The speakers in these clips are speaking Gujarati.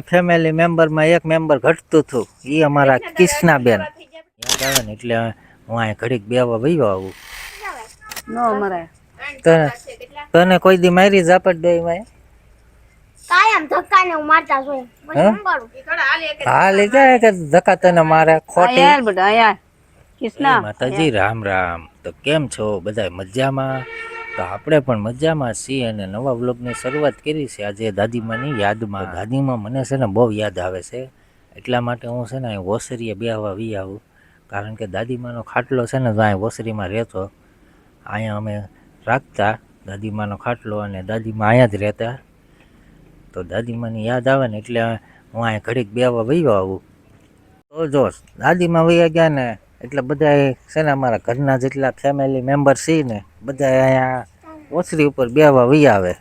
ફેમિલી મેમ્બરમાં એક મેમ્બર ઘટતું હતું, એ અમારા કિષ્નાબેન. યાદ આવે ને એટલે હું અહીં ઘડીક બેવા વયો આવું. નો મરાય. તને કોઈ દી મારી ઝાપટ દે એમાં? કાયમ ધક્કાને હું મારતા જોઈ. પછી હું કરું? હા લે જાય કે ધક્કા તને મારે ખોટી. યાર બેટા યાર. કિસના માતાજી રામ રામ. તો કેમ છો બધા મજામાં? તો આપણે પણ મજામાં છીએ અને નવા વ્લોગની શરૂઆત કરી છે આજે દાદીમાની યાદમાં. દાદીમાં મને છે ને બહુ યાદ આવે છે, એટલા માટે હું છે ને અહીં ઓસરીએ બેહવા વી આવું. કારણ કે દાદીમાનો ખાટલો છે ને તો અહીં ઓસરીમાં રહેતો. અહીંયા અમે રાખતા દાદીમાનો ખાટલો અને દાદીમા અહીંયા જ રહેતા. તો દાદીમાની યાદ આવે ને એટલે હું અહીં ઘડીક બેવા વયો આવું. તો જો દાદીમાં વયા ગયા ને એટલે બધા છે ને અમારા ઘરના જેટલા ફેમિલી મેમ્બર છે ને બધા અહીંયા ઓસરી ઉપર બેવા વહી આવે.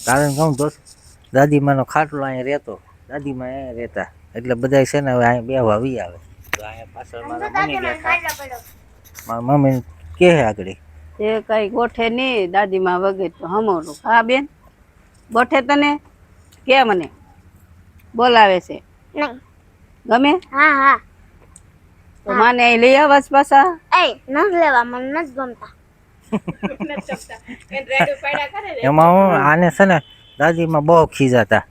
કારણ કે હું દોસ્ત દાદીમાનો ખાટલો અહીંયા રહેતો, દાદીમા અહીંયા રહેતા, એટલે બધા છે ને હવે અહીંયા બેવા વહી આવે. તો અહીંયા પાછળ મારા મમ્મી બેઠા, મારા મમ્મી કહે આગળ એ કઈ ગોઠે નહીં દાદીમાં વગર તો હમોરું. હા બેન ગોઠે તને કે મને બોલાવે છે નહીં. ગમે? હા હા. તો માને અહીં લઈ આવસ પાછા. એ ન લેવા, મને નથી ગમતા. એમાં હું આને છે ને દાદીમાં બહુ ખીજાતા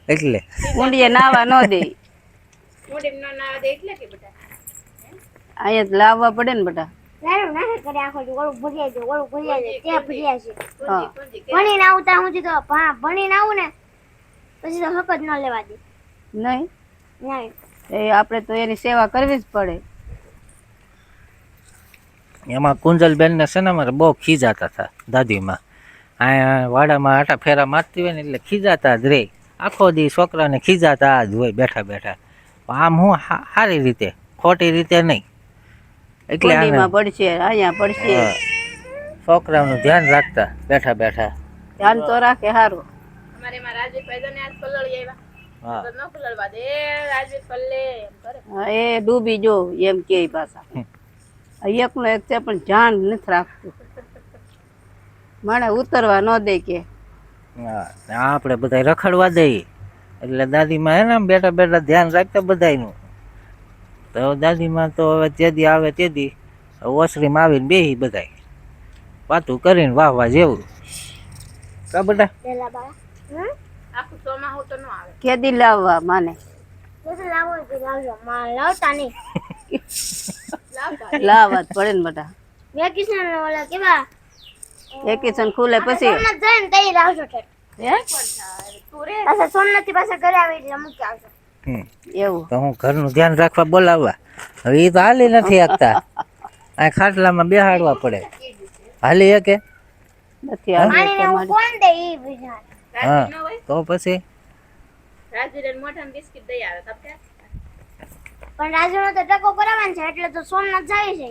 એટલે ઊંડીએ નાવા ન દે. અહીંયા જ લાવવા પડે ને બેટા. લાડુ નાખે કરે આખો દી ઓલું ભર્યા છે, ઓલું ભર્યા છે, તે ભર્યા છે. ભણીને આવું ત્યાં સુધી તો ભણીને આવું ને પછી તો હક જ ન લેવા દે. નહીં નહીં. એ આપણે તો એની સેવા કરવી જ પડે. એમાં કુંજલબેનને છે ને અમારે બહુ ખીજાતા હતા દાદીમાં. અહીંયા વાડામાં આટા ફેરા મારતી હોય ને એટલે ખીજાતા જ રે. આખો દી છોકરાને ખીજાતા જ હોય બેઠા બેઠા. આમ હું સારી રીતે, ખોટી રીતે નહીં. એટલે કોડીમાં પડશે, અહીંયા પડશે. છોકરાઓનું ધ્યાન રાખતા બેઠા બેઠા. ધ્યાન તો રાખે સારું. હા એ ડૂબી જો એમ કે પાછા. એકનો એક છે પણ ધ્યાન નથી રાખતું. મને ઉતરવા ન દે કે. આપણે બધા રખડવા દઈએ એટલે દાદીમાં હે ને બેઠા બેઠા ધ્યાન રાખતા બધાયનું. તો દાદીમાં તો હવે તેદી આવે તેદી ઓસરીમાં આવીને બેહી બધાય વાતું કરીને વાહ વાહ જેવું કા બેટા. પેલા બાળા આખું ચોમાસું તો ન આવે. કેદી લાવવા માને? બધું લાવો તો લાવજો, માં લાવતા નહીં. લાવવા જ પડે ને બેટા. વેકેશન ઓલા કેવા વેકેશન ખુલે પછી સોમનાથ જાય ને તઈ લાવજો ઠેઠ. હે પાછા સોમનાથ થી પાછા ઘરે આવે એટલે મૂકી આવજો. એવું તો હું ઘરનું ધ્યાન રાખવા બોલાવવા, હવે એ તો હાલી નથી શકતા. આ ખાટલામાં બેહાડવા પડે. હાલી શકે નથી આવડતું પાણીને હું તમારે. કોણ દે ઈ બીજા. હા તો પછી પણ રાજુનો તો ટકો કરાવવાનો છે એટલે તો સોમનાથ જાય છે.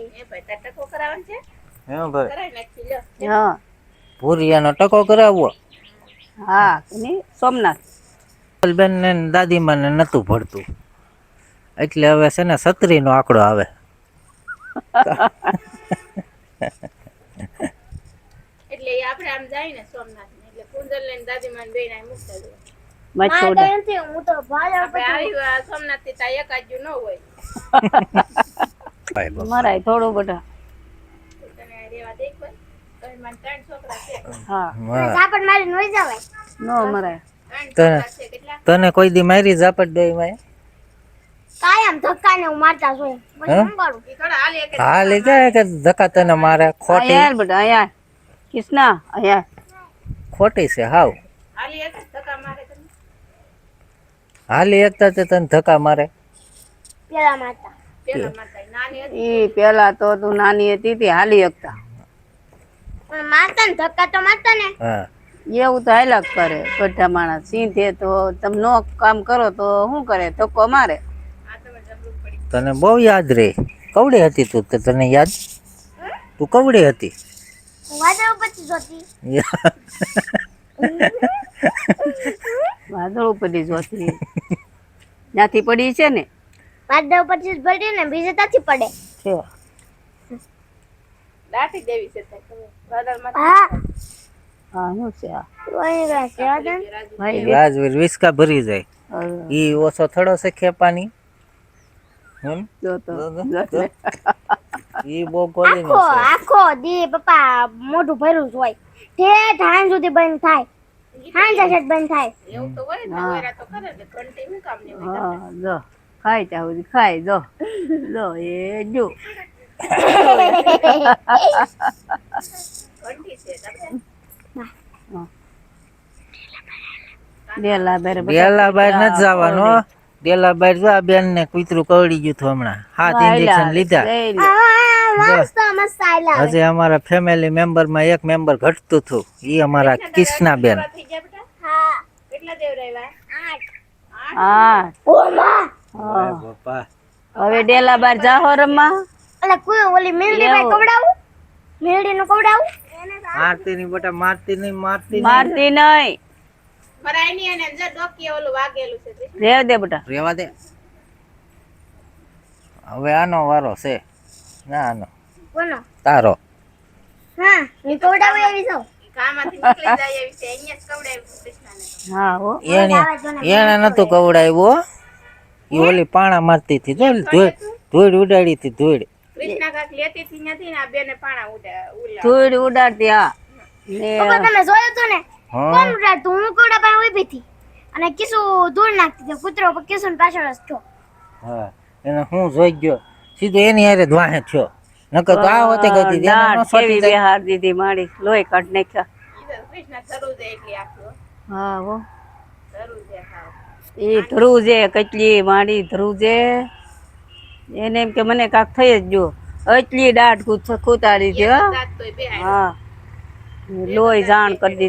હે ભાઈ હા ભૂરિયાનો ટકો કરાવવો. હા નહીં સોમનાથ. બેન ને દાદીમાં ને નતું ભળતું એટલે હવે છે ને 36 નો આંકડો આવે. એટલે આપણે આમ જાય ને સોમનાથ ને એટલે કુંજલ ને દાદીમાં બેન આ મુકતા દે. મચોડા નથી હું તો ભાડા પછી સોમનાથ થી તા એકાજુ ન હોય. મરાય થોડું બેટા. તને રેવા દે કોઈ તો મને 3 છોકરા છે. હા ઝાપટ મારી નોઈ જવાય. નો મરાય. તને કોઈ દી મારી ઝાપટ દે એમાં? કાયમ ધક્કાને હું મારતા જોઈ. પછી હું કરું? હા લે જાય કે ધક્કા તને મારે ખોટી. યાર બેટા યાર કિસના યાર ખોટી છે હાવ. હાલી એકતા તે તને ધક્કા મારે. પેલા મારતા. ઈ પેલા તો તું નાની હતી તે હાલી શકતા. પણ મારતા ને ધક્કા તો મારતા ને. હા એવું તો હાલ્યા જ કરે. બધા માણસ સીધે તો તમે નો કામ કરો તો શું કરે? ધક્કો મારે. તને બહુ યાદ રે. કવડી હતી તું તો તને યાદ? તું કવડી હતી. હું વાદળ પછી જોતી. વાદળ ઉપર જોતી ત્યાંથી પડી છે ને. વાદળ પછી પડી ને બીજે ત્યાંથી પડે છે. લાઠી દેવી છે વાદળમાં. હા હા શું છે આ? ઓય રાજ ભાઈ રાજવીર વિસ્કા ભરી જાય. ઈ ઓછો થડો છે ખેપાની એમ જો તો ઈ બહુ ગોલીનો આખો છે આખો દી પપ્પા મોઢું ભર્યું જ હોય ઠેઠ હાંજ સુધી બંધ થાય હાંજા છેટ બંધ થાય હા જો ખાઈ ત્યાં સુધી ખાઈ જો જો એ જો ડેલા બેરે ડેલા બહાર નથી જવાનું ડેલા બહાર જો આ બેન ને કૂતરું કવડી ગયું હતું હમણાં 7 ઇન્જેક્શન લીધા મસ્ત મસ્ત આયલા હજી અમારા ફેમિલી મેમ્બર માં એક મેમ્બર ઘટતું હતું ઈ અમારા કિષ્ના બેન હા હા ઓમાં બાપા હવે ડેલા બાર જાહો રમવા એટલે કોઈ ઓલી મેલડી ભાઈ કવડાવું મેલડી નું કવડાવું મારતી નહીં બેટા મારતી નહીં મારતી નહીં રેવ દે બેટા રેવા દે હવે આનો વારો છે ના આનો કોનો તારો હા હું કવડાવું એવી છું હા હો એને નતું કવડાવ્યો ઈ ઓલી પાણા મારતી હતી જો ધૂળ ઉડાડી હતી ધૂળ ધૂળ ઉડાડતી હા ને પપ્પા તમે જોયું હતું ને હા કોણ ઉડાડતું હું કવડા પાસે ઊભી હતી અને કિસુ ધૂળ નાખતી હતી કૂતરો કિસુ પાછળ જ છો હા એને હું જોઈ ગયો સીધો એની હારે દ્વાહે થયો નકર તો આ હોતે ગઈ હતી એને દાઢ નો સોટી કેવી જાય બેહાર દીધી મારી લોહી કાઢ નાખ્યા હા હો એ ધ્રુજે કેટલી મારી ધ્રુજે એને એમ કે મને કાક થઈ જ જો એટલી દાઢ કૂતાડી છે હો. હા લોહી જાણ કરી દીધી